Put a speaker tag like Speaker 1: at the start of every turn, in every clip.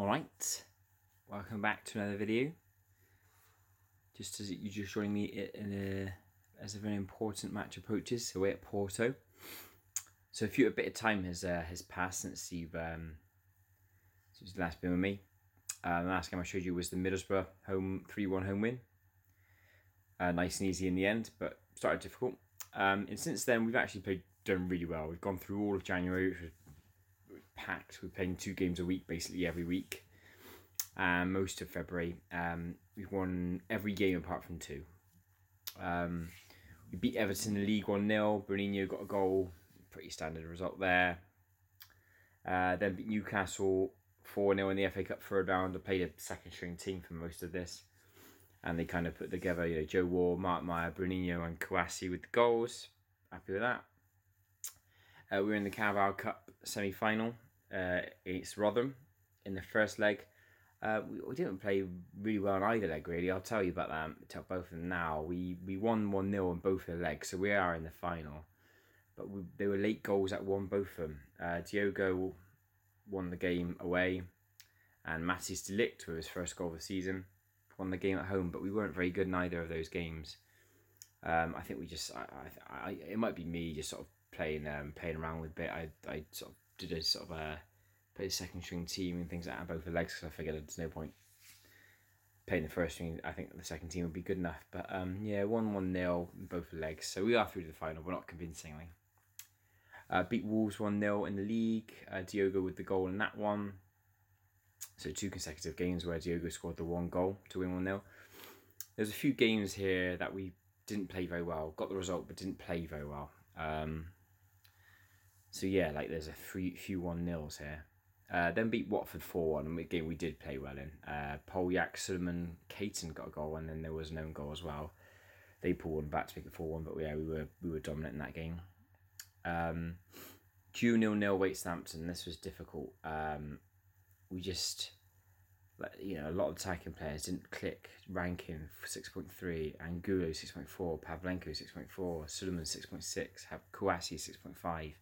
Speaker 1: Alright, welcome back to another video. Just as you're just joining me as a very important match approaches away at Porto. So a bit of time has passed since you've last been with me. The last game I showed you was the Middlesbrough 3-1 home win. Nice and easy in the end, but started difficult. And since then we've actually done really well. We've gone through all of January, which was packed. We're playing 2 games a week, basically every week. Most of February, we've won every game apart from 2. We beat Everton in the league 1-0. Bruninho got a goal, pretty standard result there. Then beat Newcastle 4-0 in the FA Cup third round. I played a second string team for most of this, and they kind of put together, Joe Wall, Mark Meyer, Bruninho, and Kouassi with the goals. Happy with that. We were in the Carabao Cup semi-final against Rotherham in the first leg. We didn't play really well in either leg, really. I'll tell you about that. Tell both of them now. We won 1-0 on both of the legs, so we are in the final. But they were late goals that won both of them. Diogo won the game away, and Matthijs de Ligt with his first goal of the season won the game at home. But we weren't very good in either of those games. I think we just, it might be me just sort of playing around with a bit. I sort of did a sort of play the second string team and things like that on both the legs, because I figured there's no point playing the first string. I think the second team would be good enough. But 1-1-0 in both the legs. So we are through to the final, but not convincingly. Beat Wolves 1-0 in the league. Diogo with the goal in that one. So 2 consecutive games where Diogo scored the 1 goal to win 1-0. There's a few games here that we didn't play very well. Got the result, but didn't play very well. There's a few 1-0s here. Then beat Watford 4-1, a game we did play well in. Poljak, Suleiman, Caton got a goal, and then there was an own goal as well. They pulled one back to make it 4-1, but we were dominant in that game. Drew 0-0 away at Southampton. This was difficult. We just, a lot of attacking players didn't click. Rankin 6.3, Angulo 6.4, Pavlenko 6.4, Suleiman 6.6, Kouassi 6.5.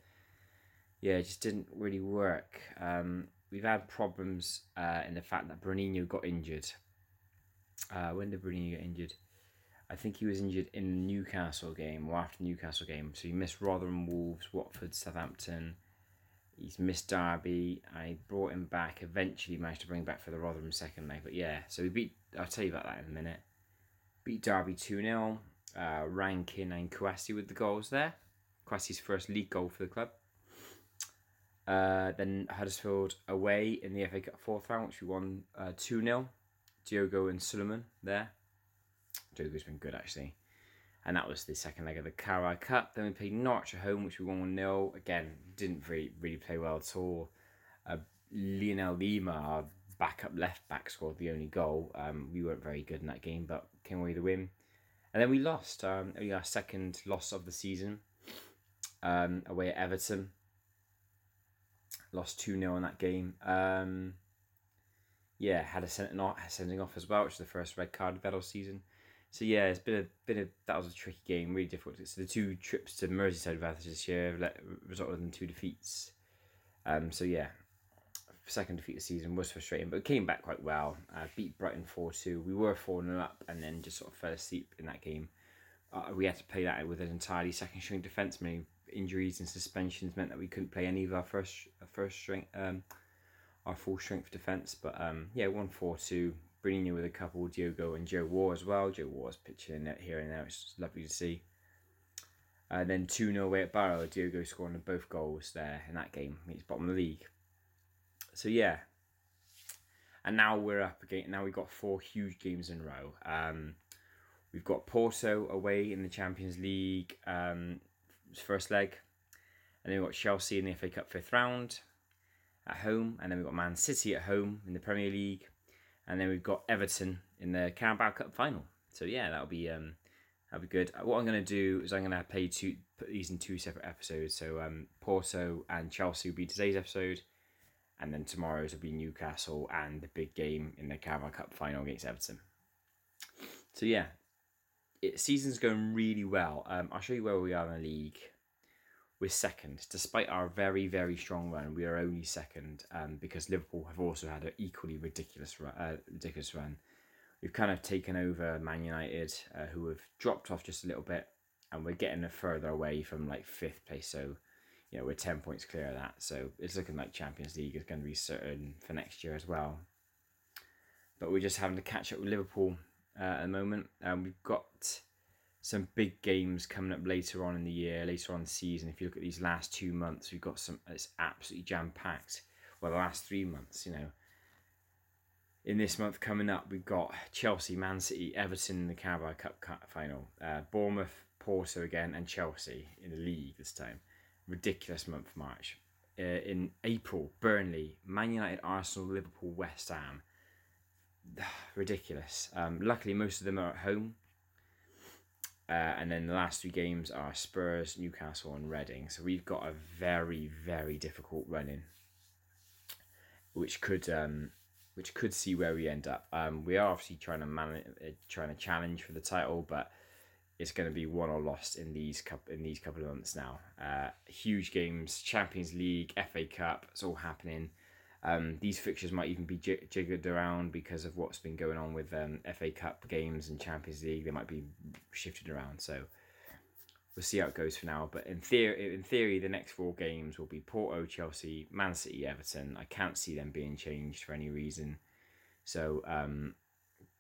Speaker 1: Yeah, it just didn't really work. We've had problems in the fact that Bruninho got injured. When did Bruninho get injured? I think he was injured in the Newcastle game, or after the Newcastle game. So he missed Rotherham, Wolves, Watford, Southampton. He's missed Derby. I brought him back. Eventually managed to bring him back for the Rotherham second leg. But yeah, so we beat, I'll tell you about that in a minute. Beat Derby 2-0. Rankin and Kouassi with the goals there. Kouassi's first league goal for the club. Then Huddersfield away in the FA Cup fourth round, which we won 2-0. Diogo and Suleiman there. Diogo's been good, actually. And that was the second leg of the Carabao Cup. Then we played Norwich at home, which we won 1-0. Again, didn't really play well at all. Lionel Lima, our backup left back, scored the only goal. We weren't very good in that game, but came away with the win. And then we lost. Our second loss of the season away at Everton. Lost 2-0 in that game. Had a sending off as well, which is the first red card of that all season. So yeah, it's been that was a tricky game, really difficult. So the 2 trips to Merseyside advantage this year resulted in 2 defeats. Second defeat of the season was frustrating, but it came back quite well. Beat Brighton 4-2. We were 4-0 up, and then just sort of fell asleep in that game. We had to play that with an entirely second string defence. Many injuries and suspensions meant that we couldn't play any of our first strength, our full strength defence. But 1-4-2. Bruninho with a couple, Diogo and Joe Wall as well. Joe Wall's pitching in it here and there, which is lovely to see. Then 2-0 away at Barrow. Diogo scoring both goals there in that game. He's bottom of the league. So yeah, and now we're up again. Now we've got 4 huge games in a row. We've got Porto away in the Champions League first leg, and then we've got Chelsea in the FA Cup 5th round at home, and then we've got Man City at home in the Premier League, and then we've got Everton in the Carabao Cup final. So yeah, that'll be good. What I'm going to do is I'm going to put these in 2 separate episodes. So Porto and Chelsea will be today's episode, and then tomorrow's will be Newcastle and the big game in the Carabao Cup final against Everton. So yeah, season's going really well. I'll show you where we are in the league. we're second. Despite our very, very strong run, we are only second because Liverpool have also had an equally ridiculous run. We've kind of taken over Man United, who have dropped off just a little bit, and we're getting further away from like 5th place. So, we're 10 points clear of that. So it's looking like Champions League is going to be certain for next year as well. But we're just having to catch up with Liverpool at the moment. We've got some big games coming up later on in the year, later on in the season. If you look at these last 2 months, we've got it's absolutely jam-packed. Well, the last 3 months, In this month coming up, we've got Chelsea, Man City, Everton in the Carabao Cup final, Bournemouth, Porto again, and Chelsea in the league this time. Ridiculous month, March. In April, Burnley, Man United, Arsenal, Liverpool, West Ham. Ridiculous. Luckily, most of them are at home. And then the last 3 games are Spurs, Newcastle, and Reading. So we've got a very, very difficult run-in, which could see where we end up. We are obviously trying to challenge for the title, but it's going to be won or lost in these couple of months now. Huge games, Champions League, FA Cup, it's all happening. These fixtures might even be jiggered around because of what's been going on with FA Cup games and Champions League. They might be shifted around, so we'll see how it goes for now. But in theory, the next 4 games will be Porto, Chelsea, Man City, Everton. I can't see them being changed for any reason. So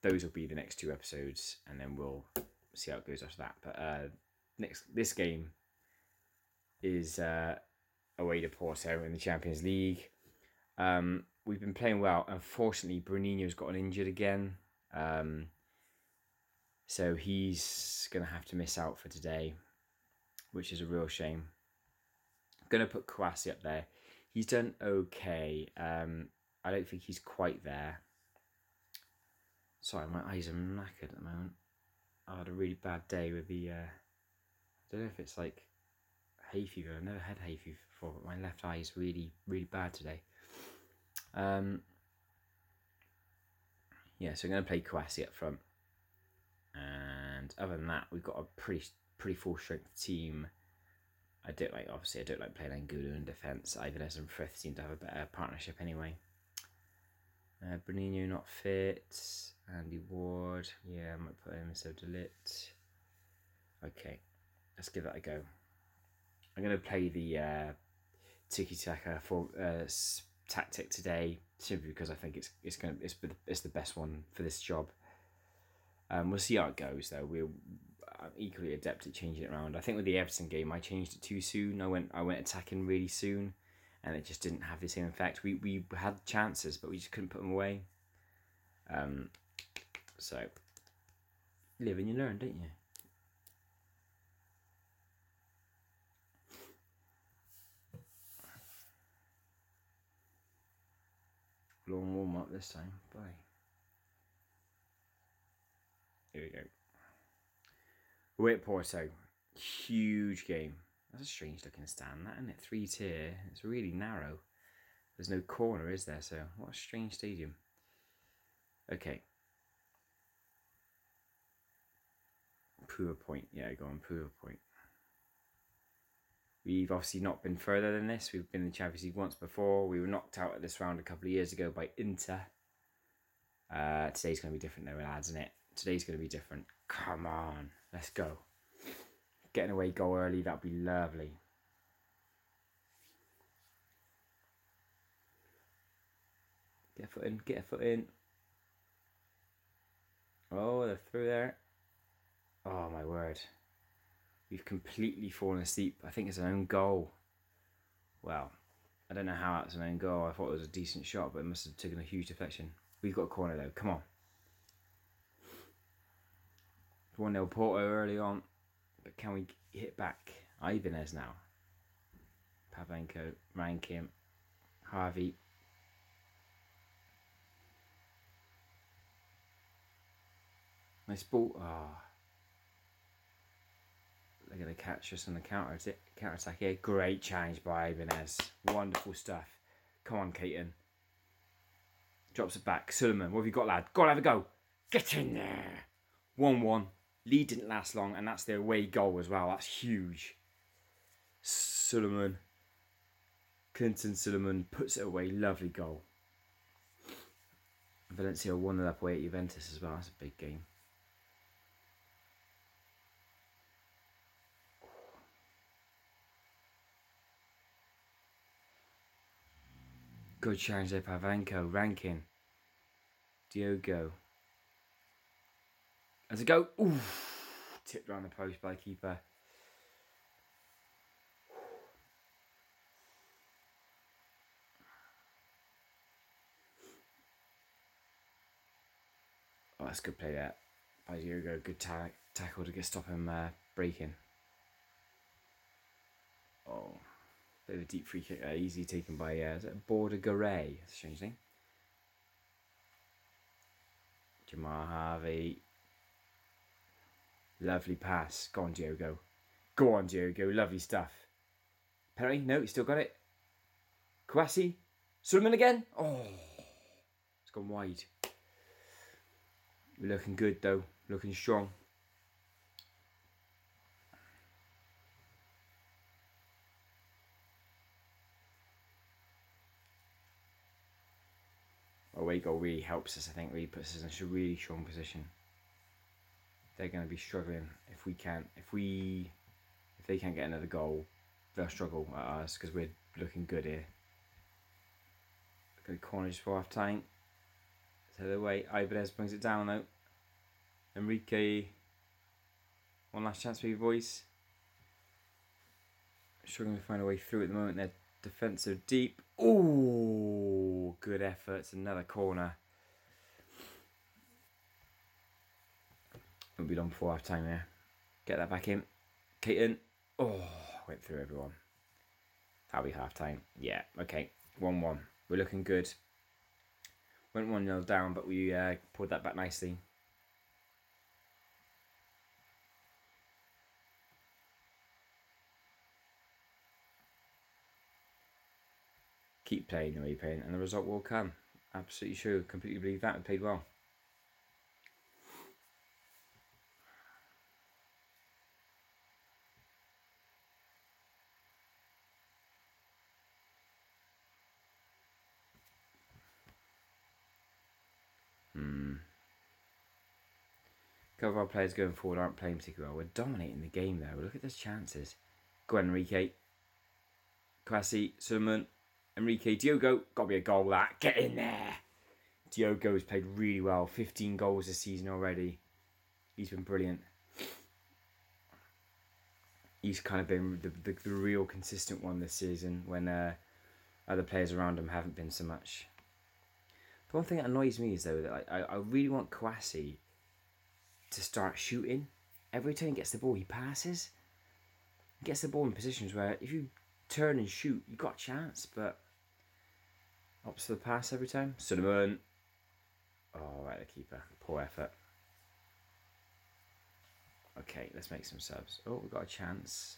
Speaker 1: those will be the next 2 episodes, and then we'll see how it goes after that. But this game is away to Porto in the Champions League. We've been playing well. Unfortunately, Bruninho's gotten injured again. So he's going to have to miss out for today, which is a real shame. I'm going to put Kouassi up there. He's done okay. I don't think he's quite there. Sorry, my eyes are knackered at the moment. I had a really bad day with the... I don't know if it's like hay fever. I've never had hay fever before, but my left eye is really, really bad today. So I'm going to play Kouassi up front. And other than that, we've got a pretty full strength team. I don't like playing Angulo in defence. Ibanez and Frith seem to have a better partnership anyway. Bruninho not fit. Andy Ward, I might put him instead of Delit. Okay, let's give that a go. I'm going to play the tiki-taka for tactic today, simply because I think it's the best one for this job. We'll see how it goes though. I'm equally adept at changing it around. I think with the Everton game, I changed it too soon. I went attacking really soon, and it just didn't have the same effect. We had chances, but we just couldn't put them away. So live and you learn, don't you? Long warm up this time. Bye. Here we go. We're at Porto. Huge game. That's a strange looking stand, that, isn't it? 3-tier. It's really narrow. There's no corner, is there? So what a strange stadium. Okay. Prove a point. Yeah, go on, prove a point. We've obviously not been further than this. We've been in the Champions League once before. We were knocked out at this round a couple of years ago by Inter. Today's going to be different though, lads, isn't it? Today's going to be different. Come on, let's go. Getting away goal early, that'd be lovely. Get a foot in. Oh, they're through there. Oh my word. We've completely fallen asleep. I think it's an own goal. Well, I don't know how it's an own goal. I thought it was a decent shot, but it must have taken a huge deflection. We've got a corner though, come on. 1-0 Porto early on, but can we hit back? Ibanez now. Pavlenko, Rankin, Harvey. Nice ball. They're going to catch us on the counter attack here. Great challenge by Ibanez. Wonderful stuff. Come on, Keaton. Drops it back. Suleiman, what have you got, lad? Go on, have a go. Get in there. 1-1. Lead didn't last long, and that's their away goal as well. That's huge. Suleiman. Clinton Suleiman puts it away. Lovely goal. Valencia 1-0 up away at Juventus as well. That's a big game. Good challenge there, Pavanko. Rankin. Diogo. As a go. Oof. Tipped around the post by the keeper. Oh, that's good play there by Diogo. Good tackle to stop him breaking. Oh, bit of a deep free kick. Easy taken by is it Border Garay? That's a strange name. Jamal Harvey. Lovely pass. Go on, Diogo. Go on, Diogo. Lovely stuff. Penalty? No, he still got it. Kouassi. Suleiman again. Oh, it's gone wide. We're looking good though. Looking strong. Away goal really helps us, I think. Really puts us in a really strong position. They're going to be struggling if they can't get another goal, they'll struggle at us because we're looking good here. Good corner just for half time. So the way Ibanez brings it down though. Enrique, one last chance for you boys. Struggling to find a way through at the moment. They're defensive deep. Oh, good effort. It's another corner. We'll be done before half time there. Get that back in. Keaton. Oh, went through everyone. That'll be half time. Yeah, okay. 1-1. We're looking good. Went 1-0 down, but we pulled that back nicely. Keep playing the way you're playing, and the result will come. Absolutely true. Completely believe that. We played well. A couple of our players going forward aren't playing particularly well. We're dominating the game though. Look at those chances. Go on, Enrique. Kouassi, Suleiman, Enrique, Diogo. Got to be a goal that. Get in there. Diogo has played really well. 15 goals this season already. He's been brilliant. He's kind of been the real consistent one this season when other players around him haven't been so much. The one thing that annoys me is though that I really want Kouassi to start shooting. Every time he gets the ball, he passes. He gets the ball in positions where if you turn and shoot, you got a chance, but opts for the pass every time. Suleiman. Oh, right, the keeper. Poor effort. Okay, let's make some subs. Oh, we've got a chance.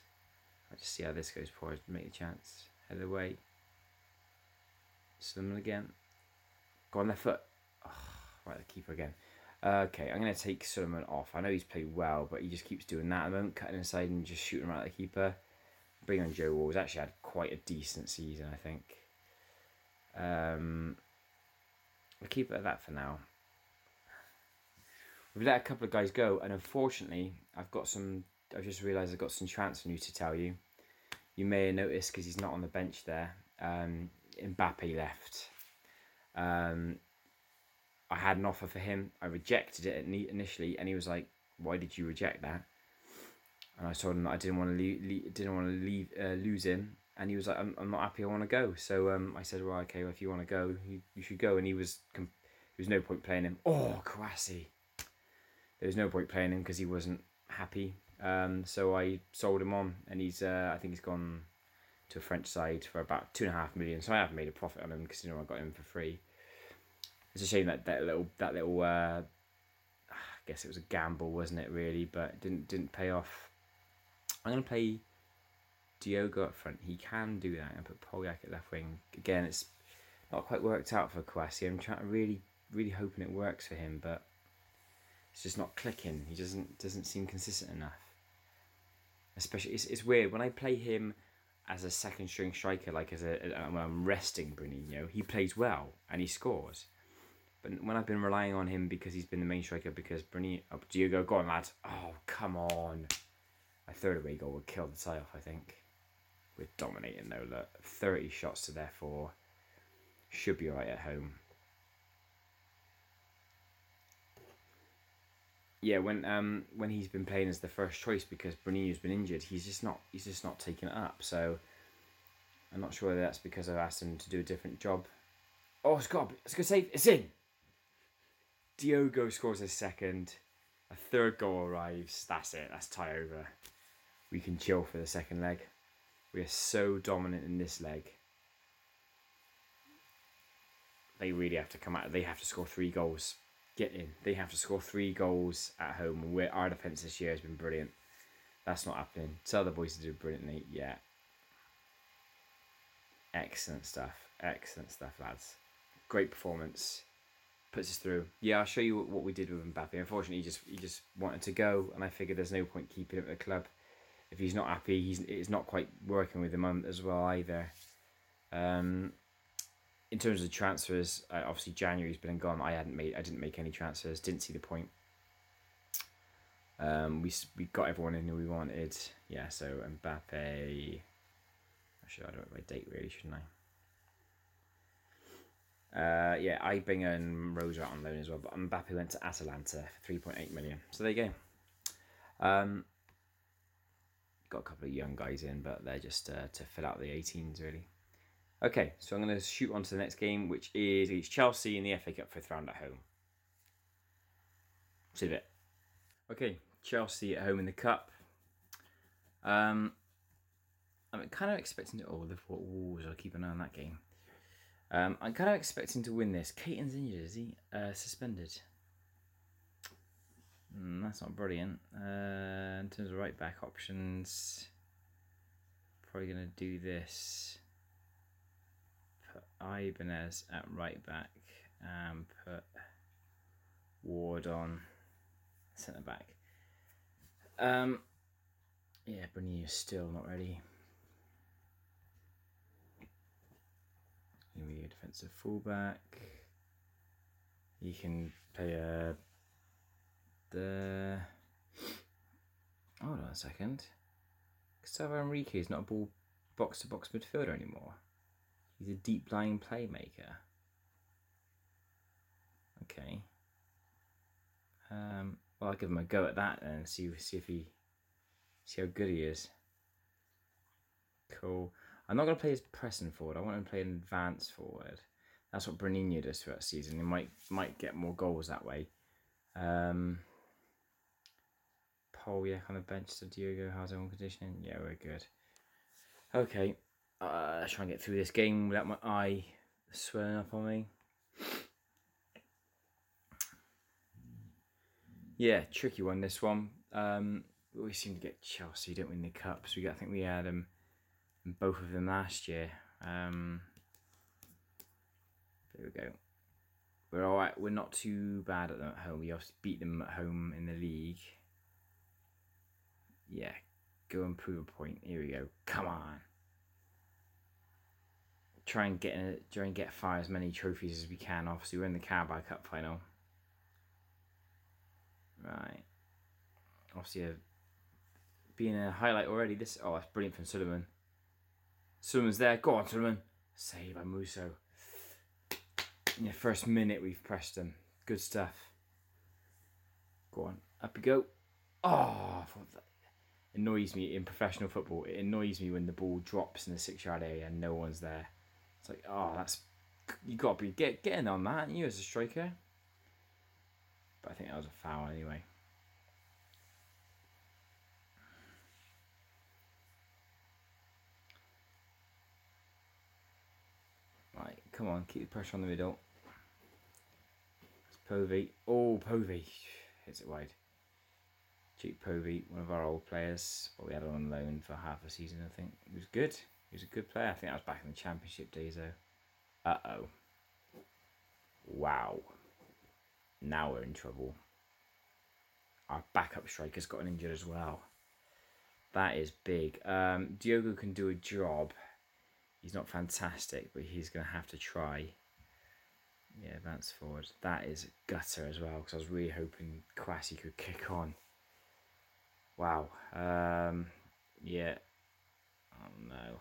Speaker 1: I'll just see how this goes before I make the chance. Head away. Suleiman again. Go on their foot. Oh, right, the keeper again. Okay, I'm going to take Suleiman off. I know he's played well, but he just keeps doing that at the moment, cutting inside and just shooting right at the keeper. Bring on Joe Wall. He's actually had quite a decent season, I think. We'll keep it at that for now. We've let a couple of guys go, and unfortunately, I've just realised I've got some transfer news to tell you. You may have noticed, because he's not on the bench there, Mbappe left. I had an offer for him. I rejected it initially, and he was like, "Why did you reject that?" And I told him that I didn't want to lose him, and he was like, "I'm not happy. I want to go." So I said, "Well, okay, well, if you want to go, you should go." And there was no point playing him. Oh, Kouassi. There was no point playing him because he wasn't happy. So I sold him on, and I think he's gone to a French side for about 2.5 million. So I haven't made a profit on him because I got him for free. It's a shame that little I guess it was a gamble, wasn't it, really, but it didn't pay off. I'm gonna play Diogo up front. He can do that. And put Polyak at left wing. Again, it's not quite worked out for Kouassi. I'm trying to really hoping it works for him, but it's just not clicking. He doesn't seem consistent enough. Especially it's weird when I play him as a second string striker, like when I'm resting Bruninho, he plays well and he scores. But when I've been relying on him because he's been the main striker, because Diogo, go on, lads. Oh, come on. A third away goal would kill the tie off, I think. We're dominating though, look. 30 shots to their 4. Should be alright at home. Yeah, when he's been playing as the first choice because Bruninho's been injured, he's just not taking it up. So I'm not sure whether that's because I've asked him to do a different job. Oh, it's a good save. It's in. Diogo scores his second. A third goal arrives. That's it. That's tie over. We can chill for the second leg. We are so dominant in this leg. They really have to come out. They have to score 3 goals. Get in. They have to score 3 goals at home. Our defence this year has been brilliant. That's not happening. Tell the boys to do brilliantly. Yeah. Excellent stuff. Excellent stuff, lads. Great performance. Puts us through. Yeah, I'll show you what we did with Mbappe. Unfortunately, he just wanted to go, and I figured there's no point keeping him at the club. If he's not happy, it's not quite working with him as well either. In terms of transfers, obviously January's been and gone. I didn't make any transfers. Didn't see the point. We got everyone in who we wanted. Yeah, so Mbappe. Actually, I don't know my date really, shouldn't I? Yeah, Ibinger and Rose are on loan as well, but Mbappe went to Atalanta for 3.8 million. So there you go. Got a couple of young guys in, but they're just to fill out the 18s really. Okay, so I'm going to shoot on to the next game, which is against Chelsea in the FA Cup 5th round at home. See you in a bit. Okay, Chelsea at home in the cup. I'm kind of expecting to... Oh, Liverpool Wolves, I'll keep an eye on that game. I'm kind of expecting to win this. Caton's injured, is he? Suspended. That's not brilliant. In terms of right back options, probably going to do this. Put Ibanez at right back and put Ward on centre back. Yeah, Bruninho's still not ready. He'll be a defensive fullback. He can play Hold on a second. Gustavo Henrique is not a ball box-to-box midfielder anymore. He's a deep-lying playmaker. Okay. Well, I'll give him a go at that and see how good he is. Cool. I'm not going to play his pressing forward. I want him to play an advanced forward. That's what Bruninho does throughout the season. He might get more goals that way. Polyak on the bench to Diogo. How's everyone conditioning? Yeah, we're good. Okay. Let's try and get through this game without my eye swelling up on me. Yeah, tricky one, this one. We always seem to get Chelsea, don't we, in the cups. I think we had them in both of them last year. There we go. We're alright. We're not too bad at them at home. We obviously beat them at home in the league. Yeah, go and prove a point. Here we go. Come on. Try and get fire as many trophies as we can. Obviously, we're in the Carabao Cup final. Right. Obviously, being a highlight already. That's brilliant from Sullivan. Sullivan's there. Go on, Sullivan. Save by Musso. In the first minute, we've pressed them. Good stuff. Go on. Up we go. Oh, that annoys me in professional football. It annoys me when the ball drops in the 6-yard area and no one's there. It's like, you got to be getting on that, you as a striker. But I think that was a foul anyway. Right, come on, keep the pressure on the middle. It's Povey. Oh, Povey hits it wide. Cheap Povey, one of our old players. But we had him on loan for half a season, I think. He was good. He was a good player. I think that was back in the Championship days, though. Uh-oh. Wow. Now we're in trouble. Our backup striker's gotten injured as well. That is big. Diogo can do a job. He's not fantastic, but he's going to have to try. Yeah, advance forward. That is a gutter as well, because I was really hoping Kwasi could kick on. Wow. Yeah. Oh no.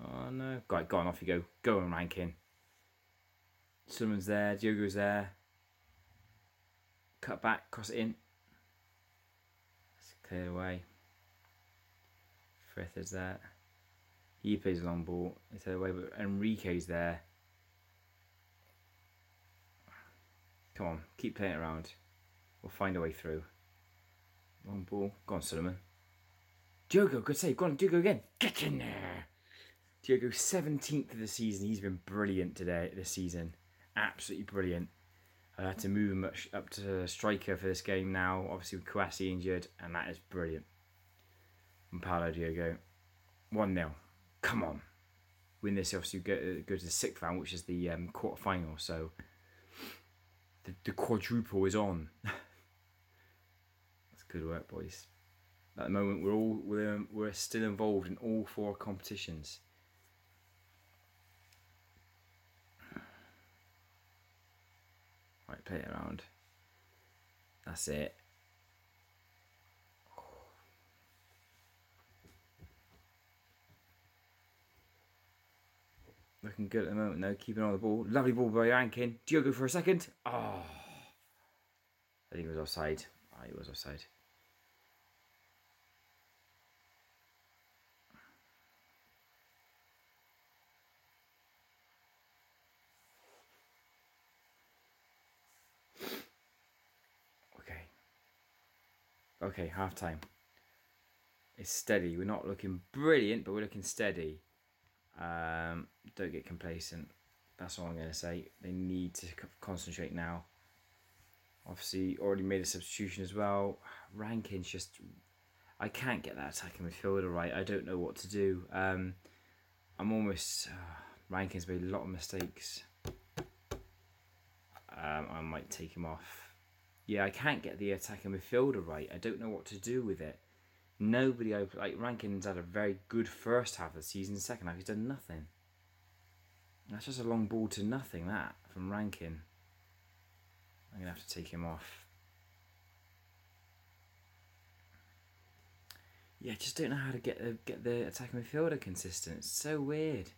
Speaker 1: Oh no. Go on, off you go. Go on, Rankin. Someone's there. Diogo's there. Cut back, cross it in. It's cleared away. Frith is there. He plays a long ball. It's away, but Enrique's there. Come on, keep playing it around. We'll find a way through. Long ball. Go on, Solomon. Diogo, good save. Go on, Diogo again. Get in there. Diogo, 17th of the season. He's been brilliant this season. Absolutely brilliant. I had to move him up to striker for this game now. Obviously with Kwasi injured, and that is brilliant. And Paulo Diogo. 1-0. Come on. Win this, obviously go to the 6th round, which is the quarter-final. So the quadruple is on. That's good work, boys. At the moment, we're still involved in all 4 competitions. Right, play it around. That's it. Looking good at the moment, though. Keeping on the ball. Lovely ball by Rankin. Diogo for a second. Oh. I think it was offside. Oh, he was offside. Okay, half time. It's steady. We're not looking brilliant, but we're looking steady. Don't get complacent. That's all I'm going to say. They need to concentrate now. Obviously, already made a substitution as well. Rankin's just... I can't get that attacking midfielder right. I don't know what to do. I'm almost... Rankin's made a lot of mistakes. I might take him off. Yeah, I can't get the attacking midfielder right. I don't know what to do with it. Nobody... Like, Rankin's had a very good first half of the season. Second half, he's done nothing. That's just a long ball to nothing, that, from Rankin. I'm going to have to take him off. Yeah, I just don't know how to get the attacking midfielder consistent. It's so weird.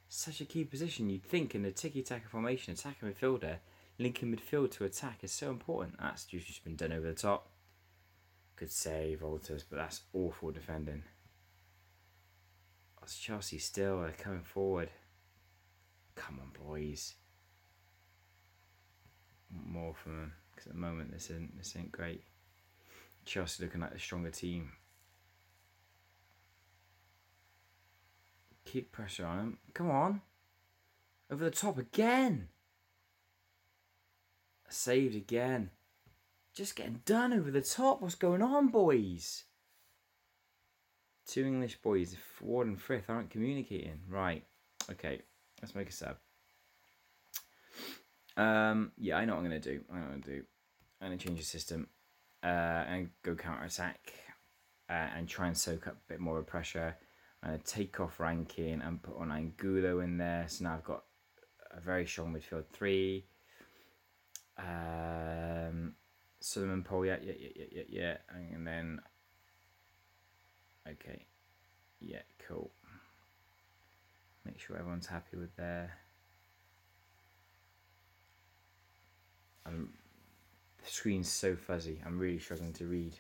Speaker 1: Such a key position. You'd think in a tiki-taka formation, attacking midfielder, linking midfield to attack is so important. That's just been done over the top. Good save, Walters, but that's awful defending. It's Chelsea still. They're coming forward. Come on, boys. More from them, because at the moment this ain't great. Chelsea looking like the stronger team. Keep pressure on them. Come on. Over the top again. Saved again. Just getting done over the top. What's going on, boys? 2 English boys, Ward and Frith, aren't communicating. Right. Okay. Let's make a sub. Yeah, I know what I'm going to do. I'm going to change the system and go counter-attack and try and soak up a bit more of pressure. I'm going to take off Rankin and put on Angulo in there. So now I've got a very strong midfield 3. Solomon Paul, yeah. And then... Okay. Yeah, cool. Make sure everyone's happy with their... the screen's so fuzzy. I'm really struggling to read.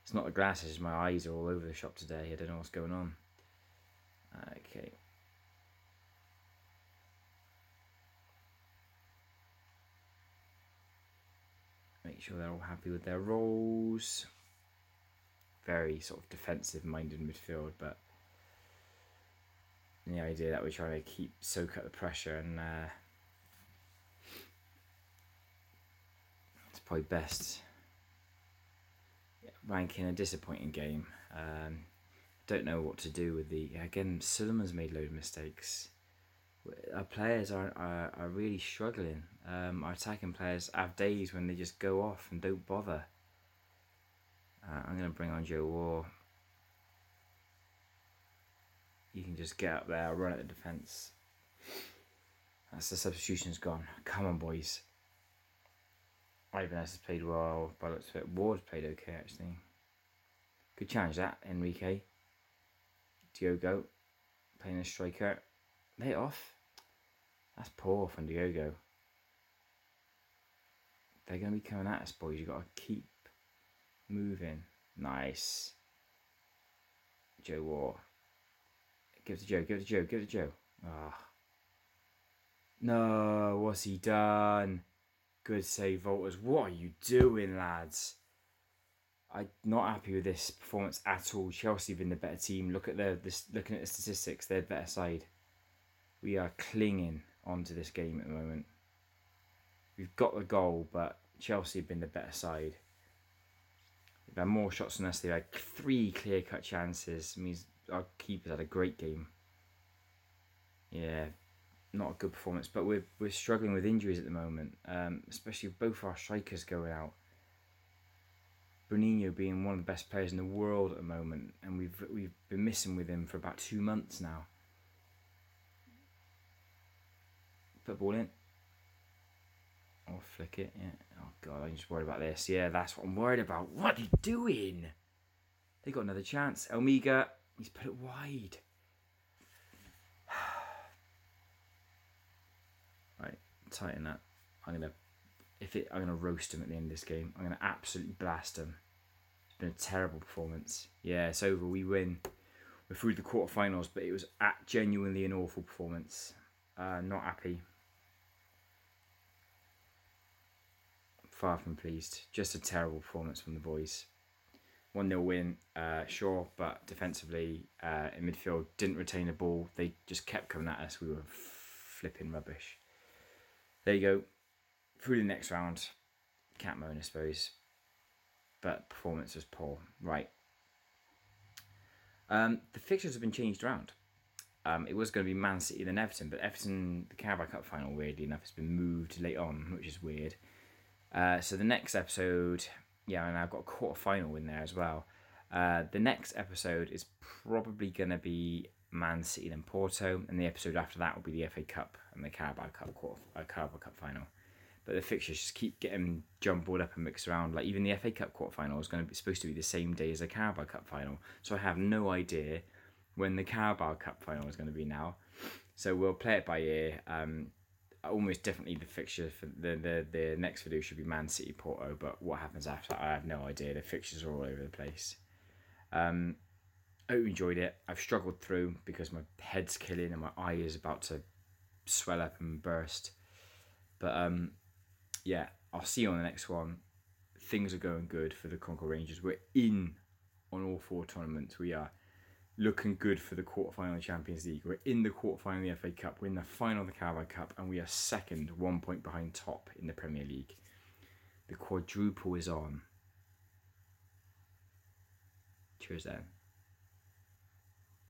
Speaker 1: It's not the glasses. My eyes are all over the shop today. I don't know what's going on. Okay. Make sure they're all happy with their roles. Very sort of defensive-minded midfield, but the idea that we're trying to soak up the pressure, and it's probably best. Ranking a disappointing game. Don't know what to do with again. Sulaman's made a load of mistakes. Our players are really struggling. Our attacking players have days when they just go off and don't bother. I'm going to bring on Joe War. You can just get up there, run at the defence. That's the substitution's gone. Come on, boys. Ivan has played well, by the looks of it. Ward's played okay, actually. Good challenge that, Enrique. Diogo, playing a striker. Lay it off. That's poor from Diogo. They're going to be coming at us, boys. You've got to keep moving. Nice. Joe War. Give it to Joe, give it to Joe, give it to Joe. Ah. No, what's he done? Good save, Volters. What are you doing, lads? I'm not happy with this performance at all. Chelsea have been the better team. Looking at the statistics, they're the better side. We are clinging onto this game at the moment. We've got the goal, but Chelsea have been the better side. They've had more shots than us. They've had 3 clear-cut chances. It means our keeper's had a great game. Yeah, not a good performance, but we're struggling with injuries at the moment, especially with both our strikers going out. Bruninho being one of the best players in the world at the moment, and we've been missing with him for about 2 months now. Put the ball in. Or flick it, yeah. Oh god, I'm just worried about this. Yeah, that's what I'm worried about. What are they doing? They got another chance. Elmiga, he's put it wide. Right, tighten that. I'm gonna roast him at the end of this game. I'm gonna absolutely blast him. It's been a terrible performance. Yeah, it's over. We win. We're through the quarterfinals, but it was genuinely an awful performance. Not happy. Far from pleased. Just a terrible performance from the boys. 1-0 win, sure, but defensively in midfield didn't retain the ball. They just kept coming at us. We were flipping rubbish. There you go. Through the next round. Can't moan, I suppose. But performance was poor. Right. The fixtures have been changed around. It was going to be Man City then Everton, but Everton, the Carabao Cup final, weirdly enough, has been moved late on, which is weird. So the next episode, yeah, and I've got a quarter final in there as well. The next episode is probably going to be Man City and Porto, and the episode after that will be the FA Cup and the Carabao Cup Carabao Cup final. But the fixtures just keep getting jumbled up and mixed around. Like even the FA Cup quarter final is supposed to be the same day as the Carabao Cup final, so I have no idea when the Carabao Cup final is going to be now. So we'll play it by ear. Almost definitely the fixture for the next video should be Man City Porto, but what happens after that, I have no idea. The fixtures are all over the place. I hope you enjoyed it. I've struggled through because my head's killing and my eye is about to swell up and burst. But yeah, I'll see you on the next one. Things are going good for the Concord Rangers. We're in on all 4 tournaments. We are looking good for the quarterfinal of Champions League. We're in the quarterfinal of the FA Cup. We're in the final of the Carabao Cup, and we are second, 1 point behind top in the Premier League. The quadruple is on. Cheers then.